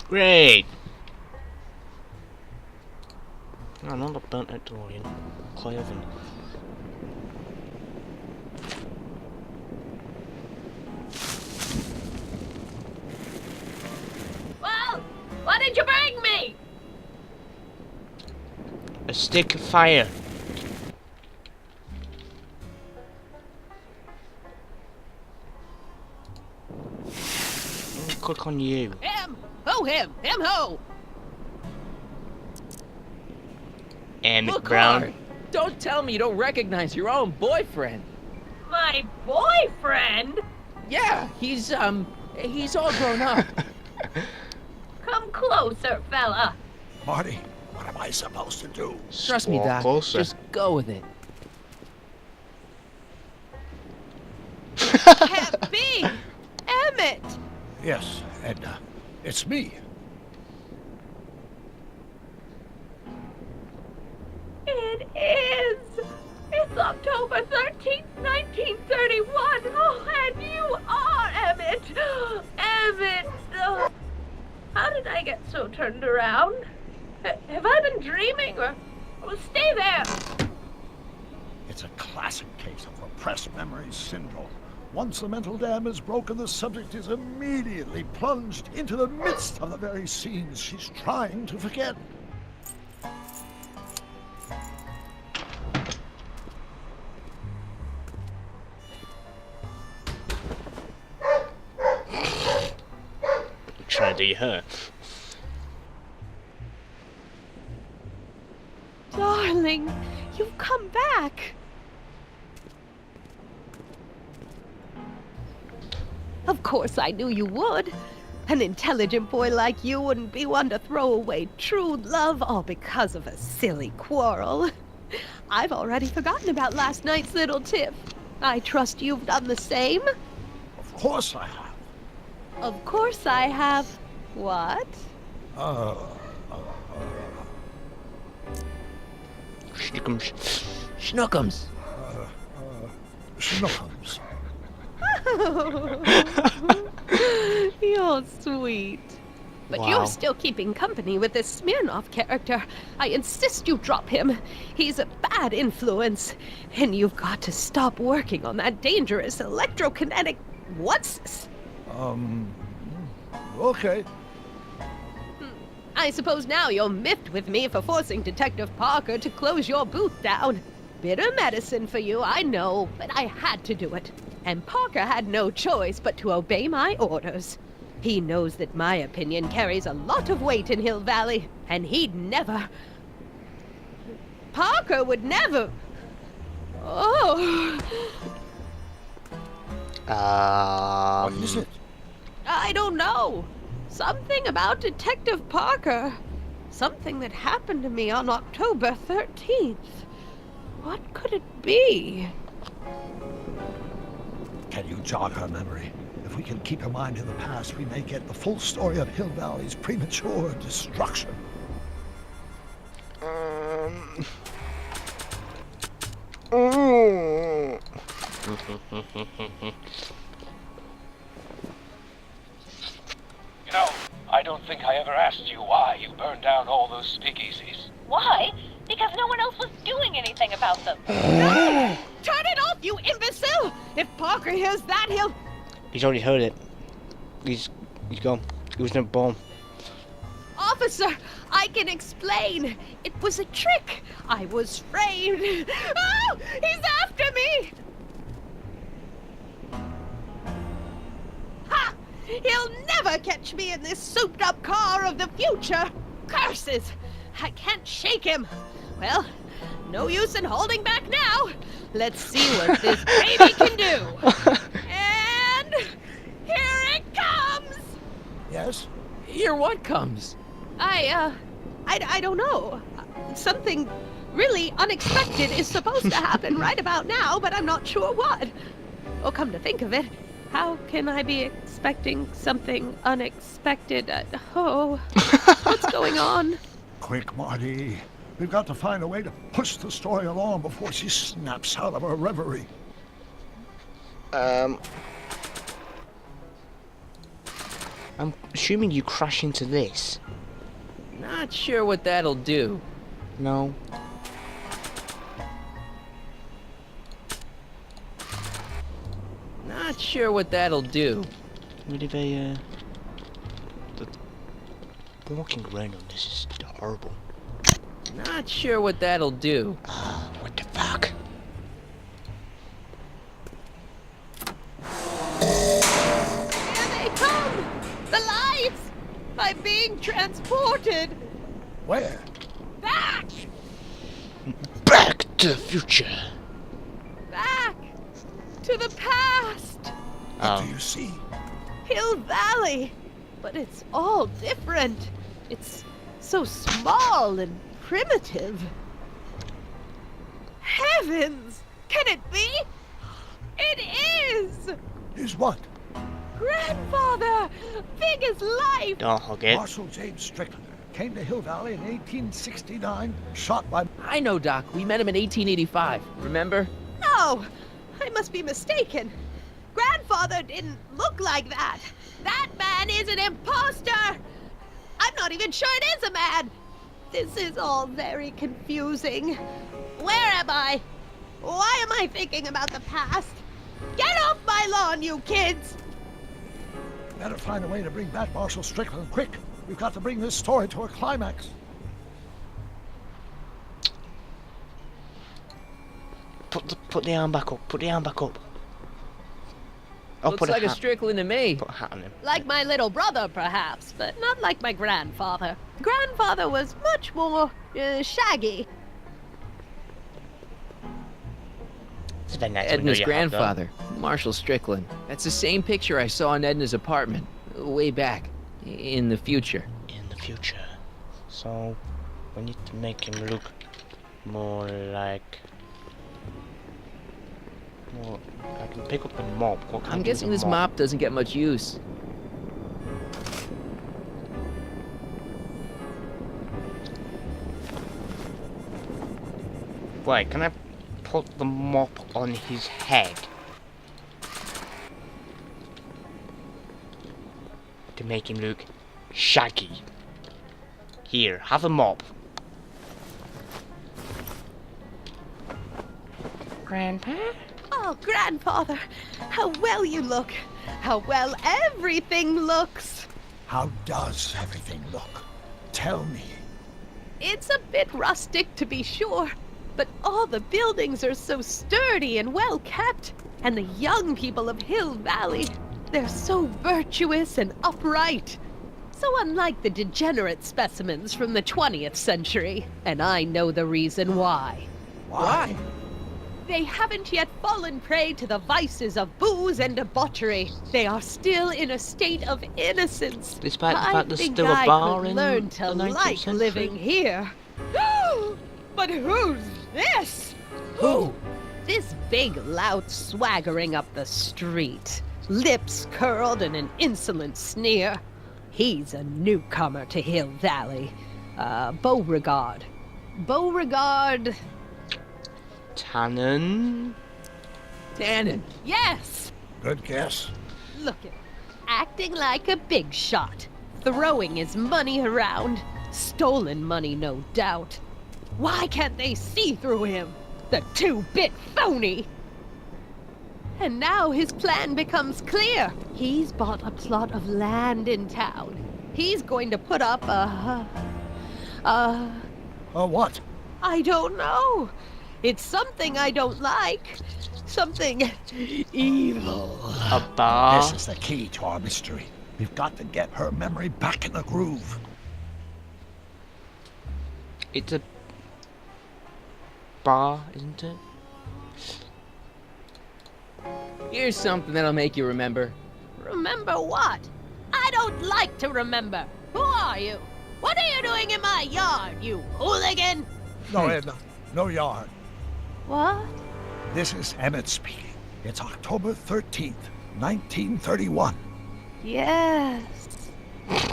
Great! Oh, another burnt out DeLorean. Clay oven. Well, what did you bring me? A stick of fire. Click on you. Him! Ho him! Him ho! And Look, Brown. Clark, don't tell me you don't recognize your own boyfriend. My boyfriend? Yeah, he's all grown up. Come closer, fella. Marty, what am I supposed to do? Trust me, Walk Doc. closer. Just go with it. Can't be! Emmett! Yes, Edna. It's me. It is! It's October 13th, 1931! Oh, and you are Emmett! Emmett! Oh. How did I get so turned around? Have I been dreaming, or stay there? It's a classic case of repressed memory syndrome. Once the mental dam is broken, the subject is immediately plunged into the midst of the very scenes she's trying to forget. Trying to do her. Darling, you've come back. Of course I knew you would. An intelligent boy like you wouldn't be one to throw away true love all because of a silly quarrel. I've already forgotten about last night's little tiff. I trust you've done the same? Of course I have. Of course I have. What? Schnookums. Schnookums. Schnookums. You're sweet. But Wow. you're still keeping company with this Smirnoff character. I insist you drop him. He's a bad influence. And you've got to stop working on that dangerous electrokinetic... What's this? Okay. I suppose now you're miffed with me for forcing Detective Parker to close your booth down. Bitter medicine for you, I know, but I had to do it. And Parker had no choice but to obey my orders. He knows that my opinion carries a lot of weight in Hill Valley, and he'd never... Parker would never... Oh... What is it? I don't know. Something about Detective Parker. Something that happened to me on October 13th. What could it be? Can you jog her memory? If we can keep her mind in the past, we may get the full story of Hill Valley's premature destruction. You know, I don't think I ever asked you why you burned down all those speakeasies. Why? Because no one else was doing anything about them. No! Turn it off, you imbecile! If Parker hears that, he'll... He's already heard it. He's gone. He was never born. Officer, I can explain. It was a trick. I was framed. Oh, he's after me! Ha! He'll never catch me in this souped-up car of the future. Curses! I can't shake him. Well, no use in holding back now. Let's see what this baby can do. And here it comes. Yes? Here what comes? I don't know. Something really unexpected is supposed to happen right about now, but I'm not sure what. Oh, come to think of it, how can I be expecting something unexpected? Oh, what's going on? Quick, Marty. We've got to find a way to push the story along before she snaps out of her reverie. I'm assuming you crash into this. Not sure what that'll do. No. Not sure what that'll do. Really, they the walking around on this is horrible. Not sure what that'll do. What the fuck? Here they come! The lights! I'm being transported! Where? Back! Back to the future. Back! To the past! What do you see? Hill Valley! But it's all different. It's so small and primitive. Heavens! Can it be? It is! Is what? Grandfather! Big as life! Don't hug it. Marshal James Strickland came to Hill Valley in 1869, shot by... I know, Doc. We met him in 1885. Remember? No! I must be mistaken. Grandfather didn't look like that. That man is an imposter! I'm not even sure it is a man! This is all very confusing. Where am I? Why am I thinking about the past? Get off my lawn, you kids! Better find a way to bring back Marshal Strickland, quick! We've got to bring this story to a climax. Put the arm back up. Put the arm back up. Oh, Looks put like a a hat. Strickland to me. Put a hat on him. Like my little brother, perhaps, but not like my grandfather. Grandfather was much more shaggy. It's very nice to know Edna's you have that. grandfather, Marshall Strickland. That's the same picture I saw in Edna's apartment, way back, in the future. In the future. So we need to make him look more like. Well, I can pick up a mop. What can I I'm do with guessing a this mop doesn't get much use. Wait, can I put the mop on his head? To make him look shaggy. Here, have a mop. Grandpa? Oh, grandfather, how well you look. How well everything looks. How does everything look? Tell me. It's a bit rustic, to be sure, but all the buildings are so sturdy and well kept. And the young people of Hill Valley, they're so virtuous and upright. So unlike the degenerate specimens from the 20th century. And I know the reason why. Why? They haven't yet fallen prey to the vices of booze and debauchery. They are still in a state of innocence. Despite the I fact there's think still a I bar could in learn to the 19th like century. living here. But who's this? Who? This big lout swaggering up the street, lips curled in an insolent sneer. He's a newcomer to Hill Valley. Beauregard. Beauregard. Tannen? Tannen. Yes! Good guess. Look at him, acting like a big shot, throwing his money around. Stolen money, no doubt. Why can't they see through him? The two-bit phony! And now his plan becomes clear. He's bought a plot of land in town. He's going to put up What? I don't know. It's something I don't like. Something evil. A bar? This is the key to our mystery. We've got to get her memory back in the groove. It's a bar, isn't it? Here's something that'll make you remember. Remember what? I don't like to remember. Who are you? What are you doing in my yard, you hooligan? No, Edna. No yard. What? This is Emmett speaking. It's October 13th, 1931. Yes.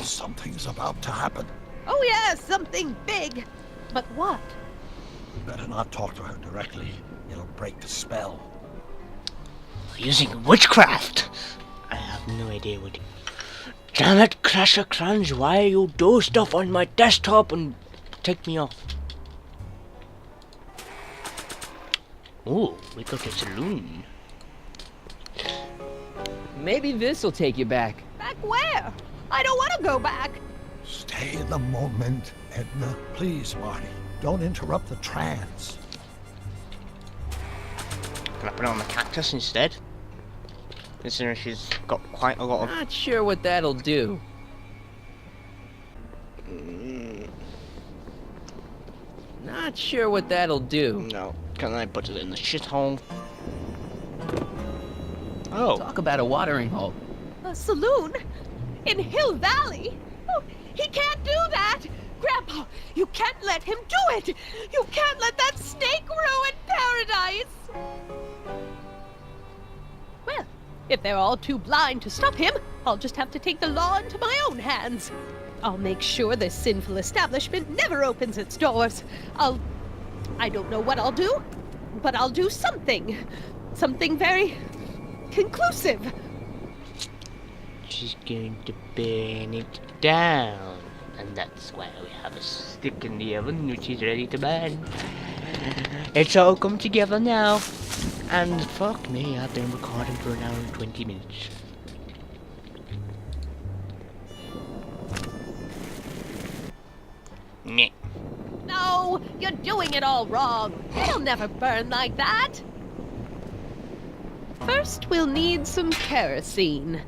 Something's about to happen. Oh, yes, something big. But what? We better not talk to her directly. It'll break the spell. Using witchcraft! I have no idea what. Damn it, Clash of Clans, why you do stuff on my desktop and take me off? Oh, we got a saloon. Maybe this'll take you back. Back where? I don't want to go back. Stay in the moment, Edna. Please, Marty. Don't interrupt the trance. Can I put it on the cactus instead? Considering she's got quite a lot of... Not sure what that'll do. Not sure what that'll do. No. Can I put it in the shithole? Oh. Talk about a watering hole. A saloon? In Hill Valley? Oh, he can't do that! Grandpa, you can't let him do it! You can't let that snake ruin paradise! Well, if they're all too blind to stop him, I'll just have to take the law into my own hands. I'll make sure this sinful establishment never opens its doors. I don't know what I'll do, but I'll do something. Something very conclusive. She's going to burn it down. And that's why we have a stick in the oven which is ready to burn. It's all come together now. And fuck me, I've been recording for an hour and 20 minutes. Meh. No, you're doing it all wrong. It'll never burn like that. First, we'll need some kerosene.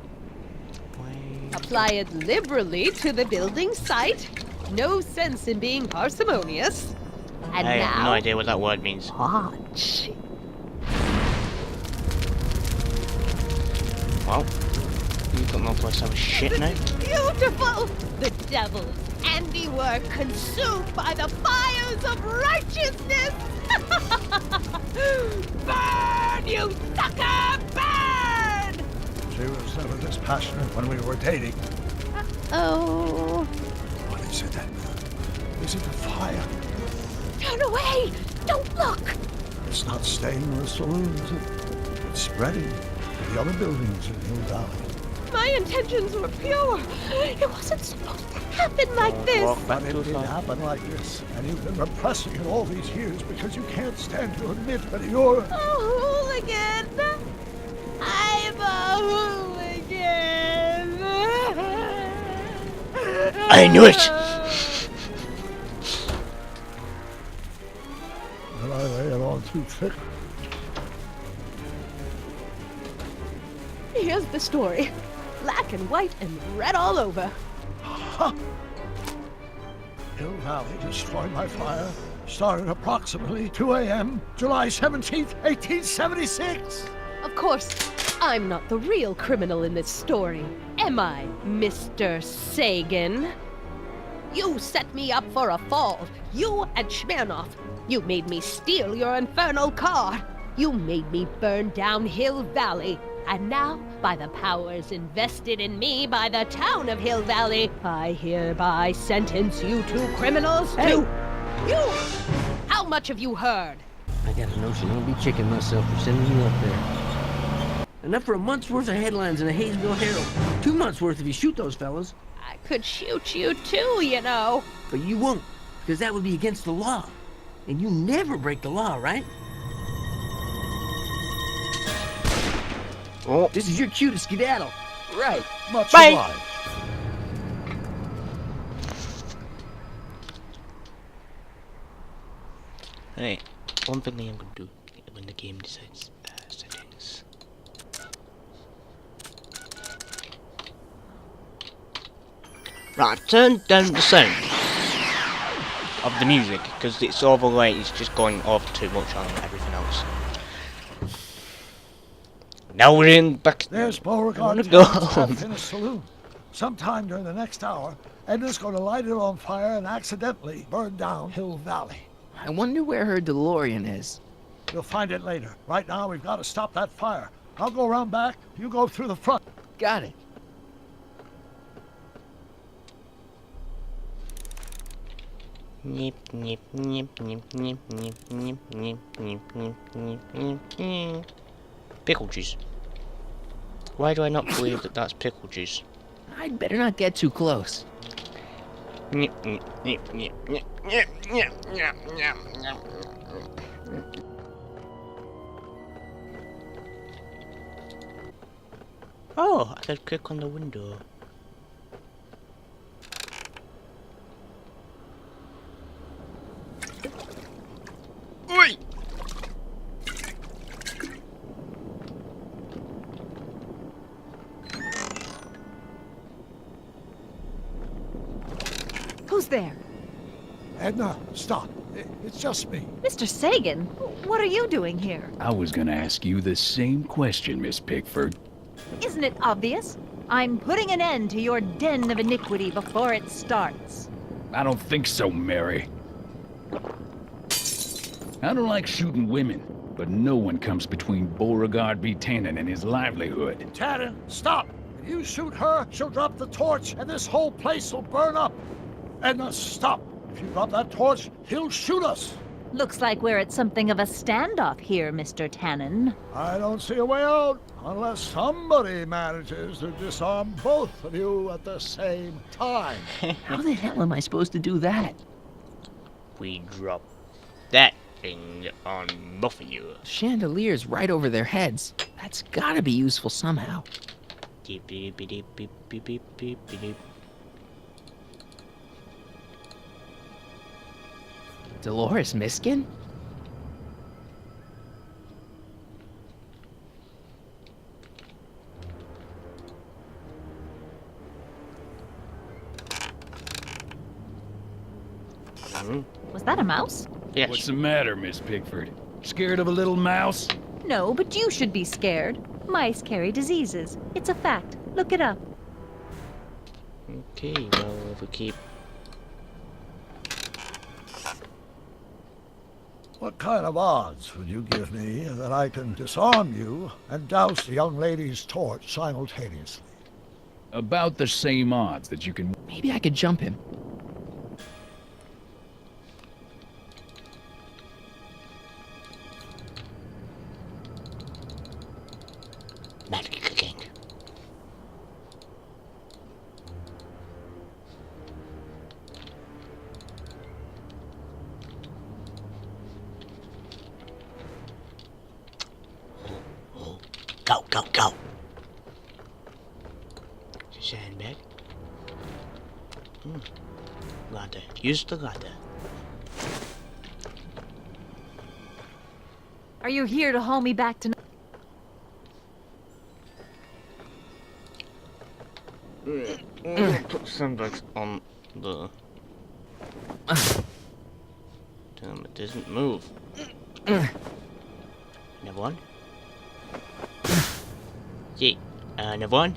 Apply it liberally to the building site. No sense in being parsimonious. And I now, have no idea what that word means. watch. Well, you've got no place to have a shit now. Beautiful! The devil's handiwork consumed by the fires of righteousness! Burn, you sucker! Burn! She was never this passionate when we were dating. Oh. What is it, Edna? Is it the fire? Turn away! Don't look! It's not staying in the saloon, is it? It's spreading to the other buildings in Hill Valley. My intentions were pure. It wasn't supposed to happen like this. But it did happen like this. And you've been repressing it all these years because you can't stand to admit that you're... A hooligan! I'm a hooligan! I knew it! And I lay it on too thick. Here's the story. Black and white and red all over. Hill Valley destroyed by fire. Started approximately 2 a.m. July 17th, 1876. Of course, I'm not the real criminal in this story, am I, Mr. Sagan? You set me up for a fall. You and Smirnoff. You made me steal your infernal car. You made me burn down Hill Valley. And now, by the powers invested in me by the town of Hill Valley, I hereby sentence you two criminals to... You! How much have you heard? I got a notion I'll be kicking myself for sending you up there. Enough for a month's worth of headlines in the Hayesville Herald. 2 months worth if you shoot those fellas. I could shoot you too, you know. But you won't, because that would be against the law. And you never break the law, right? Oh, This is your cue to skedaddle. Right. Much Bye. obliged. hey, one thing I am going to do when the game decides settings. Right, turn down the sound of the music because it's overlay. It's just going off too much on everything else. Now we're in back. There's I wanna Beauregard go Town's home. half-finished saloon. Sometime during the next hour, Edna's going to light it on fire and accidentally burn down Hill Valley. I wonder where her DeLorean is. You'll find it later. Right now, we've got to stop that fire. I'll go around back. You go through the front. Got it. Nip, nip, nip, nip, nip, nip, nip, nip, nip, nip, nip, nip, nip. Pickle juice. Why do I not believe that that's pickle juice? I'd better not get too close. Oh, I could click on the window. Oi! Who's there? Edna, stop. It's just me. Mr. Sagan, what are you doing here? I was gonna ask you the same question, Miss Pickford. Isn't it obvious? I'm putting an end to your den of iniquity before it starts. I don't think so, Mary. I don't like shooting women, but no one comes between Beauregard B. Tannen and his livelihood. Tannen, stop! If you shoot her, she'll drop the torch, and this whole place will burn up. Edna, stop! If you drop that torch, he'll shoot us. Looks like we're at something of a standoff here, Mr. Tannen. I don't see a way out unless somebody manages to disarm both of you at the same time. How the hell am I supposed to do that? We drop that thing on both of you. Chandelier's right over their heads. That's gotta be useful somehow. Deep, deep, deep, deep, deep, deep, deep, deep. Dolores Miskin? Was that a mouse? Yes. What's the matter, Miss Pickford? Scared of a little mouse? No, but you should be scared. Mice carry diseases. It's a fact. Look it up. Okay, well, if we keep... What kind of odds would you give me that I can disarm you and douse the young lady's torch simultaneously? About the same odds that you can... Maybe I could jump him. Magic cooking. Go, go, go. Sandbag. Ladder. Use the ladder. Are you here to haul me back to... Put sandbags on the... Damn, it doesn't move. Another one. See, another one.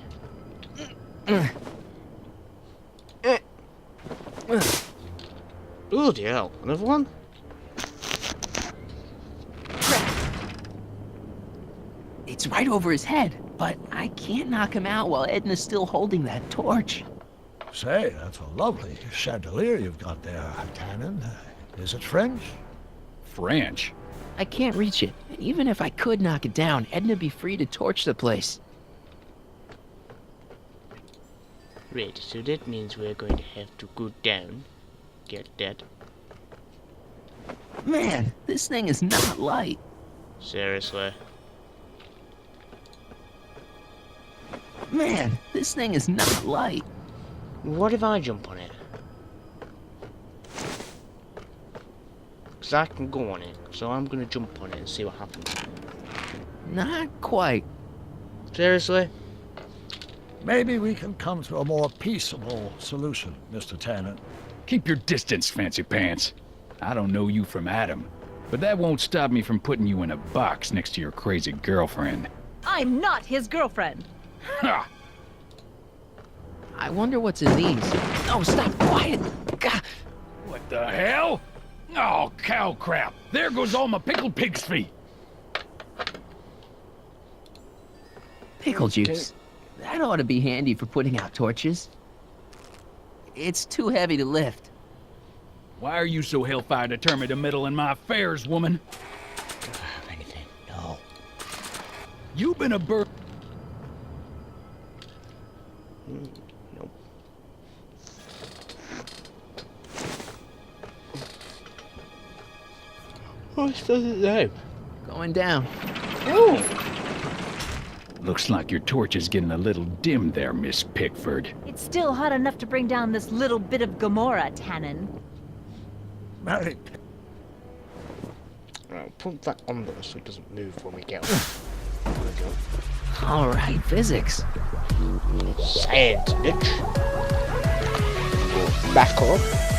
Oh dear, another one. It's right over his head, but I can't knock him out while Edna's still holding that torch. Say, that's a lovely chandelier you've got there, Tannen. Is it French? French? I can't reach it. And even if I could knock it down, Edna'd be free to torch the place. Right, so that means we're going to have to go down. Get that. Man, this thing is not light. Seriously. Man, this thing is not light. What if I jump on it? Because I can go on it, so I'm going to jump on it and see what happens. Not quite. Seriously? Maybe we can come to a more peaceable solution, Mr. Tannen. Keep your distance, fancy pants. I don't know you from Adam, but that won't stop me from putting you in a box next to your crazy girlfriend. I'm not his girlfriend. Ha! I wonder what's in these. Oh, stop, quiet. Gah. What the hell? Oh, cow crap. There goes all my pickled pig's feet. Pickle juice. That ought to be handy for putting out torches. It's too heavy to lift. Why are you so hellfire determined to meddle in my affairs, woman? Anything? No. You've been a bird. Horse doesn't know. Going down. Oh! Looks like your torch is getting a little dim there, Miss Pickford. It's still hot enough to bring down this little bit of Gomorrah, Tannen. Mary, I'll put that on there so it doesn't move when we get off. There we go. All right, physics. Science, bitch. Back up.